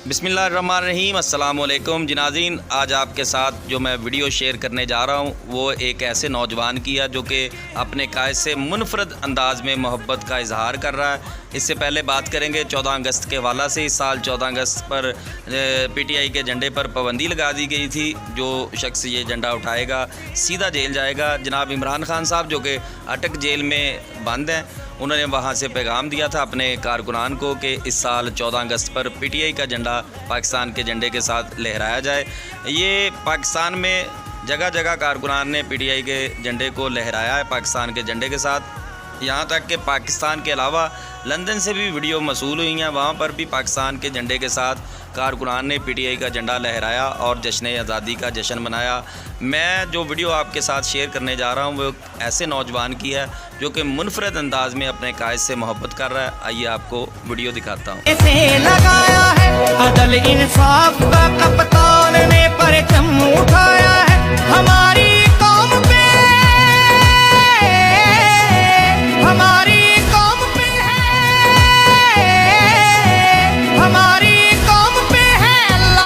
बिस्मिल्लाहिर्रहमानिर्रहीम, अस्सलाम वालेकुम जी नाज़रीन। आज आपके साथ जो मैं वीडियो शेयर करने जा रहा हूँ वो एक ऐसे नौजवान की है जो कि अपने कायद से मुनफरद अंदाज में मोहब्बत का इजहार कर रहा है। इससे पहले बात करेंगे 14 अगस्त के हवाला से। इस साल 14 अगस्त पर PTI के झंडे पर पाबंदी लगा दी गई थी। जो शख्स ये झंडा उठाएगा सीधा जेल जाएगा। जनाब इमरान खान साहब जो कि अटक जेल में बंद हैं, उन्होंने वहाँ से पैगाम दिया था अपने कारकुनान को कि इस साल 14 अगस्त पर PTI का झंडा पाकिस्तान के झंडे के साथ लहराया जाए। ये पाकिस्तान में जगह जगह कारकुनान ने PTI के झंडे को लहराया है पाकिस्तान के झंडे के साथ। यहाँ तक कि पाकिस्तान के अलावा लंदन से भी वीडियो मसूल हुई हैं, वहाँ पर भी पाकिस्तान के झंडे के साथ कारकुनान ने PTI का झंडा लहराया और जश्न आज़ादी का जश्न मनाया। मैं जो वीडियो आपके साथ शेयर करने जा रहा हूँ वो ऐसे नौजवान की है जो कि मुनफरद अंदाज में अपने कायद से मोहब्बत कर रहा है। आइए आपको वीडियो दिखाता हूँ। लगाया है अदल इंसाफ का कप्तान ने परचम उठाया।